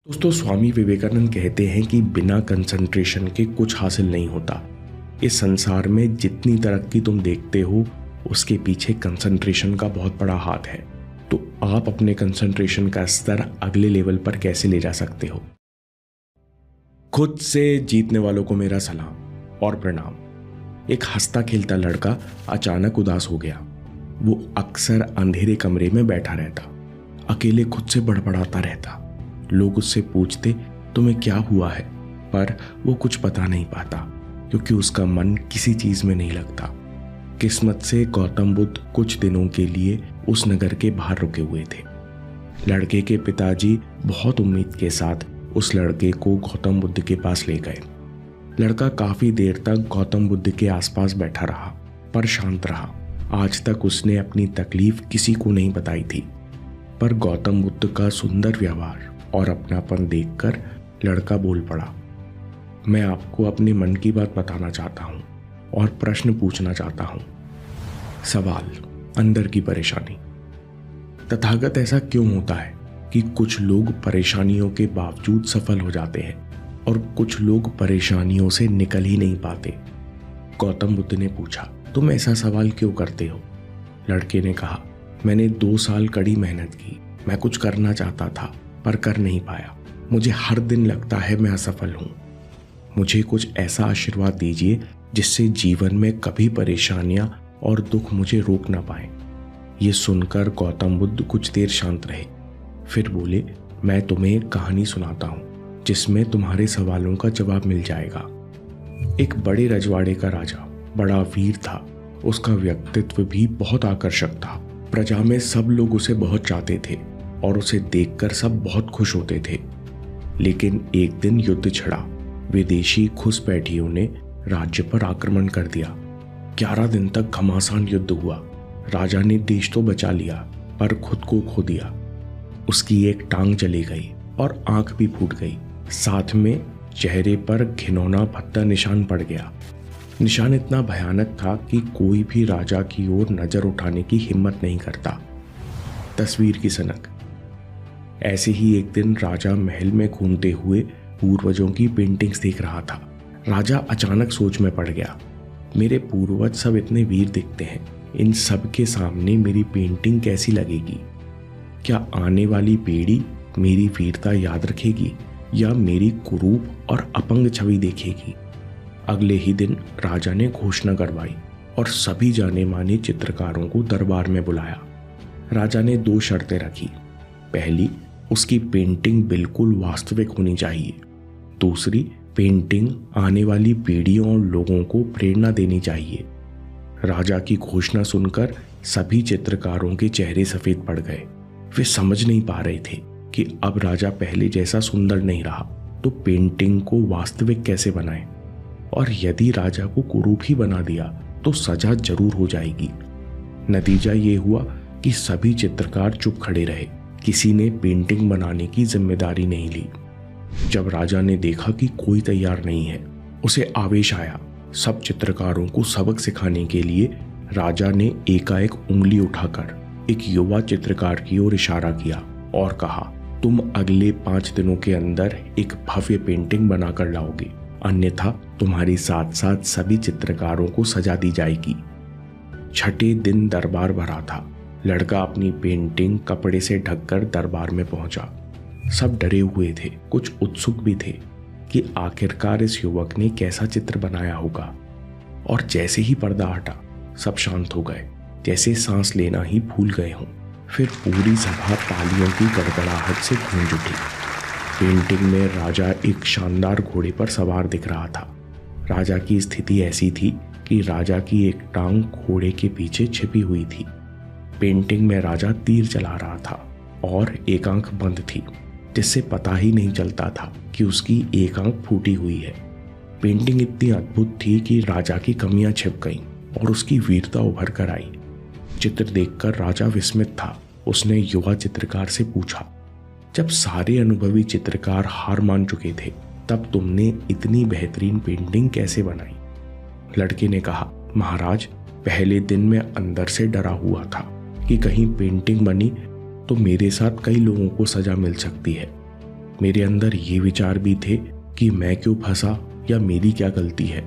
दोस्तों, स्वामी विवेकानंद कहते हैं कि बिना कंसंट्रेशन के कुछ हासिल नहीं होता। इस संसार में जितनी तरक्की तुम देखते हो उसके पीछे कंसंट्रेशन का बहुत बड़ा हाथ है। तो आप अपने कंसंट्रेशन का स्तर अगले लेवल पर कैसे ले जा सकते हो? खुद से जीतने वालों को मेरा सलाम और प्रणाम। एक हंसता खेलता लड़का अचानक उदास हो गया। वो अक्सर अंधेरे कमरे में बैठा रहता, अकेले खुद से बड़बड़ाता रहता। लोग उससे पूछते तुम्हें क्या हुआ है, पर वो कुछ बता नहीं पाता क्योंकि उसका मन किसी चीज में नहीं लगता। किस्मत से गौतम बुद्ध कुछ दिनों के लिए उस नगर के बाहर रुके हुए थे। लड़के के पिताजी बहुत उम्मीद के साथ उस लड़के को गौतम बुद्ध के पास ले गए। लड़का काफी देर तक गौतम बुद्ध के आसपास बैठा रहा, पर शांत रहा। आज तक उसने अपनी तकलीफ किसी को नहीं बताई थी, पर गौतम बुद्ध का सुंदर व्यवहार और अपनापन देखकर लड़का बोल पड़ा, मैं आपको अपने मन की बात बताना चाहता हूँ और प्रश्न पूछना चाहता हूँ। सवाल, अंदर की परेशानी। तथागत ऐसा क्यों होता है कि कुछ लोग परेशानियों के बावजूद सफल हो जाते हैं और कुछ लोग परेशानियों से निकल ही नहीं पाते? गौतम बुद्ध ने पूछा, तुम ऐसा सवाल क्यों करते हो? लड़के ने कहा, मैंने 2 साल कड़ी मेहनत की। मैं कुछ करना चाहता था पर कर नहीं पाया। मुझे हर दिन लगता है मैं असफल हूं। मुझे कुछ ऐसा आशीर्वाद दीजिए जिससे जीवन में कभी परेशानियां और दुख मुझे रोक ना पाए। ये सुनकर गौतम बुद्ध कुछ देर शांत रहे, फिर बोले, मैं तुम्हें एक कहानी सुनाता हूं जिसमें तुम्हारे सवालों का जवाब मिल जाएगा। एक बड़े रजवाड़े का राजा बड़ा वीर था। उसका व्यक्तित्व भी बहुत आकर्षक था। प्रजा में सब लोग उसे बहुत चाहते थे और उसे देखकर सब बहुत खुश होते थे। लेकिन एक दिन युद्ध छिड़ा। विदेशी घुसपैठियों ने राज्य पर आक्रमण कर दिया। 11 दिन तक घमासान युद्ध हुआ। राजा ने देश तो बचा लिया पर खुद को खो दिया। उसकी एक टांग चली गई और आंख भी फूट गई। साथ में चेहरे पर घिनौना भद्दा निशान पड़ गया। निशान इतना भयानक था कि कोई भी राजा की ओर नजर उठाने की हिम्मत नहीं करता। तस्वीर की सनक। ऐसे ही एक दिन राजा महल में घूमते हुए पूर्वजों की पेंटिंग्स देख रहा था। राजा अचानक सोच में पड़ गया, मेरे पूर्वज सब इतने वीर दिखते हैं, इन सब के सामने मेरी पेंटिंग कैसी लगेगी? क्या आने वाली पीढ़ी मेरी वीरता याद रखेगी या मेरी कुरूप और अपंग छवि देखेगी? अगले ही दिन राजा ने घोषणा करवाई और सभी जाने माने चित्रकारों को दरबार में बुलाया। राजा ने 2 शर्तें रखी। पहली, उसकी पेंटिंग बिल्कुल वास्तविक होनी चाहिए। दूसरी, पेंटिंग आने वाली पीढ़ियों और लोगों को प्रेरणा देनी चाहिए। राजा की घोषणा सुनकर सभी चित्रकारों के चेहरे सफेद पड़ गए। वे समझ नहीं पा रहे थे कि अब राजा पहले जैसा सुंदर नहीं रहा तो पेंटिंग को वास्तविक कैसे बनाएं, और यदि राजा को कुरूप ही बना दिया तो सजा जरूर हो जाएगी। नतीजा ये हुआ कि सभी चित्रकार चुप खड़े रहे। किसी ने पेंटिंग बनाने की जिम्मेदारी नहीं ली। जब राजा ने देखा कि कोई तैयार नहीं है, उसे आवेश आया। सब चित्रकारों को सबक सिखाने के लिए राजा ने एकाएक उंगली उठाकर एक युवा चित्रकार की ओर इशारा किया और कहा, तुम अगले 5 दिनों के अंदर एक भव्य पेंटिंग बनाकर लाओगे, अन्यथा तुम्हारे साथ साथ सभी चित्रकारों को सजा दी जाएगी। छठे दिन दरबार भरा था। लड़का अपनी पेंटिंग कपड़े से ढककर दरबार में पहुंचा। सब डरे हुए थे, कुछ उत्सुक भी थे कि आखिरकार इस युवक ने कैसा चित्र बनाया होगा। और जैसे ही पर्दा हटा, सब शांत हो गए, जैसे सांस लेना ही भूल गए हों। फिर पूरी सभा तालियों की गड़गड़ाहट से गूंज उठी। पेंटिंग में राजा एक शानदार घोड़े पर सवार दिख रहा था। राजा की स्थिति ऐसी थी कि राजा की एक टांग घोड़े के पीछे छिपी हुई थी। पेंटिंग में राजा तीर चला रहा था और एक आंख बंद थी, जिससे पता ही नहीं चलता था कि उसकी एक आंख फूटी हुई है। पेंटिंग इतनी अद्भुत थी कि राजा की कमियां छिप गईं और उसकी वीरता उभर कर आई। चित्र देखकर राजा विस्मित था। उसने युवा चित्रकार से पूछा, जब सारे अनुभवी चित्रकार हार मान चुके थे, तब तुमने इतनी बेहतरीन पेंटिंग कैसे बनाई? लड़के ने कहा, महाराज, पहले दिन मैं अंदर से डरा हुआ था कि कहीं पेंटिंग बनी तो मेरे साथ कई लोगों को सजा मिल सकती है। मेरे अंदर ये विचार भी थे कि मैं क्यों फंसा या मेरी क्या गलती है।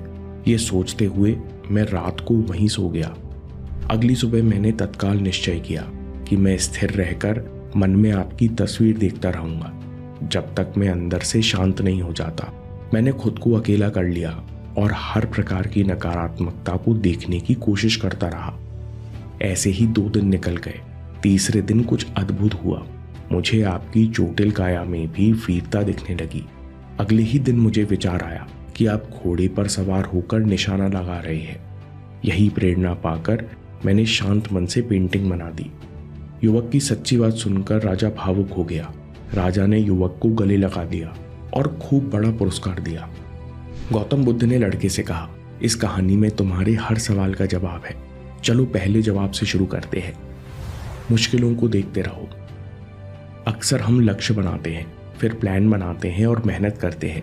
ये सोचते हुए मैं रात को वहीं सो गया। अगली सुबह मैंने तत्काल निश्चय किया कि मैं स्थिर रहकर मन में आपकी तस्वीर देखता रहूंगा जब तक मैं अंदर से शांत नहीं हो जाता। मैंने खुद को अकेला कर लिया और हर प्रकार की नकारात्मकता को देखने की कोशिश करता रहा। ऐसे ही 2 दिन निकल गए। तीसरे दिन कुछ अद्भुत हुआ। मुझे आपकी चोटिल काया में भी वीरता दिखने लगी। अगले ही दिन मुझे विचार आया कि आप घोड़े पर सवार होकर निशाना लगा रहे हैं। यही प्रेरणा पाकर मैंने शांत मन से पेंटिंग बना दी। युवक की सच्ची बात सुनकर राजा भावुक हो गया। राजा ने युवक को गले लगा दिया और खूब बड़ा पुरस्कार दिया। गौतम बुद्ध ने लड़के से कहा, इस कहानी में तुम्हारे हर सवाल का जवाब है। चलो पहले जवाब से शुरू करते हैं। मुश्किलों को देखते रहो। अक्सर हम लक्ष्य बनाते हैं, फिर प्लान बनाते हैं और मेहनत करते हैं,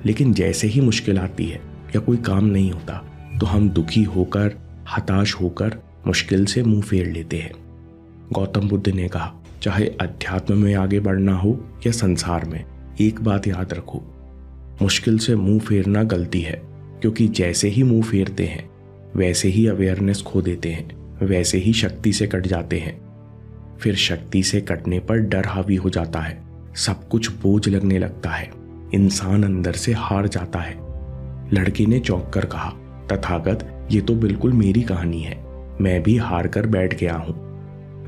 लेकिन जैसे ही मुश्किल आती है या कोई काम नहीं होता तो हम दुखी होकर, हताश होकर मुश्किल से मुंह फेर लेते हैं। गौतम बुद्ध ने कहा, चाहे अध्यात्म में आगे बढ़ना हो या संसार में, एक बात याद रखो, मुश्किल से मुंह फेरना गलती है, क्योंकि जैसे ही मुंह फेरते हैं वैसे ही अवेयरनेस खो देते हैं, वैसे ही शक्ति से कट जाते हैं। फिर शक्ति से कटने पर डर हावी हो जाता है, सब कुछ बोझ लगने लगता है, इंसान अंदर से हार जाता है। लड़के ने चौंक कर कहा, तथागत, ये तो बिल्कुल मेरी कहानी है। मैं भी हार कर बैठ गया हूं।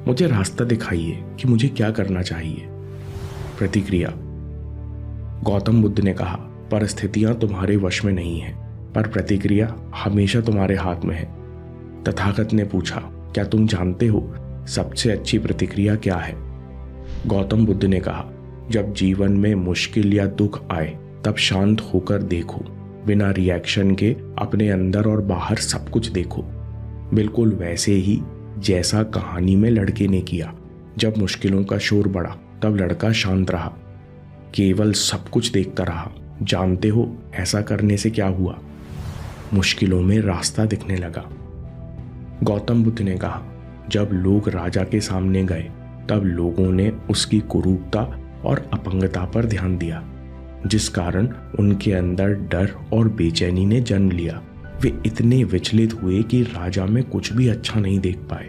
मुझे रास्ता दिखाइए कि मुझे क्या करना चाहिए। प्रतिक्रिया। गौतम बुद्ध ने कहा, परिस्थितियां तुम्हारे वश में नहीं है, पर प्रतिक्रिया हमेशा तुम्हारे हाथ में है। तथागत ने पूछा, क्या तुम जानते हो सबसे अच्छी प्रतिक्रिया क्या है? गौतम बुद्ध ने कहा, जब जीवन में मुश्किल या दुख आए तब शांत होकर देखो, बिना रिएक्शन के अपने अंदर और बाहर सब कुछ देखो, बिल्कुल वैसे ही जैसा कहानी में लड़के ने किया। जब मुश्किलों का शोर बढ़ा तब लड़का शांत रहा, केवल सब कुछ देखता रहा। जानते हो ऐसा करने से क्या हुआ? मुश्किलों में रास्ता दिखने लगा। गौतम बुद्ध ने कहा, जब लोग राजा के सामने गए तब लोगों ने उसकी कुरूपता और अपंगता पर ध्यान दिया, जिस कारण उनके अंदर डर और बेचैनी ने जन्म लिया। वे इतने विचलित हुए कि राजा में कुछ भी अच्छा नहीं देख पाए।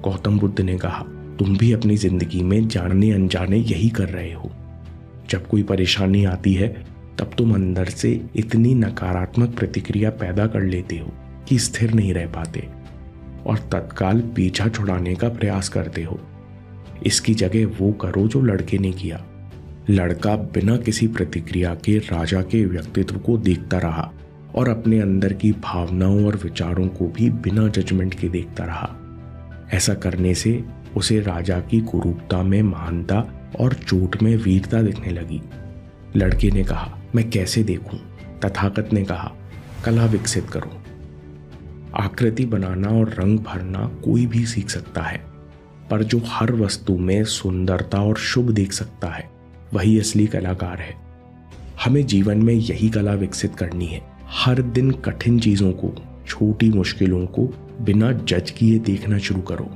गौतम बुद्ध ने कहा, तुम भी अपनी जिंदगी में जाने अनजाने यही कर रहे हो। जब कोई परेशानी आती है तब तुम अंदर से इतनी नकारात्मक प्रतिक्रिया पैदा कर लेते हो कि स्थिर नहीं रह पाते और तत्काल पीछा छुड़ाने का प्रयास करते हो। इसकी जगह वो करो जो लड़के ने किया। लड़का बिना किसी प्रतिक्रिया के राजा के व्यक्तित्व को देखता रहा और अपने अंदर की भावनाओं और विचारों को भी बिना जजमेंट के देखता रहा। ऐसा करने से उसे राजा की कुरूपता में महानता और चोट में वीरता दिखने लगी। लड़के ने कहा, मैं कैसे देखूं? तथागत ने कहा, कला विकसित करो। आकृति बनाना और रंग भरना कोई भी सीख सकता है, पर जो हर वस्तु में सुंदरता और शुभ देख सकता है वही असली कलाकार है। हमें जीवन में यही कला विकसित करनी है। हर दिन कठिन चीजों को, छोटी मुश्किलों को बिना जज किए देखना शुरू करो।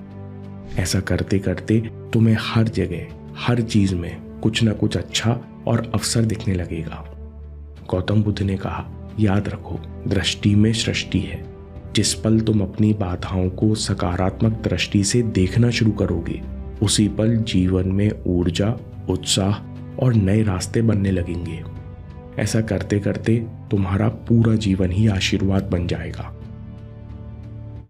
ऐसा करते करते तुम्हें हर जगह, हर चीज में कुछ ना कुछ अच्छा और अवसर दिखने लगेगा। गौतम बुद्ध ने कहा, याद रखो, दृष्टि में सृष्टि है। जिस पल तुम अपनी बाधाओं को सकारात्मक दृष्टि से देखना शुरू करोगे, उसी पल जीवन में ऊर्जा, उत्साह और नए रास्ते बनने लगेंगे। ऐसा करते करते तुम्हारा पूरा जीवन ही आशीर्वाद बन जाएगा।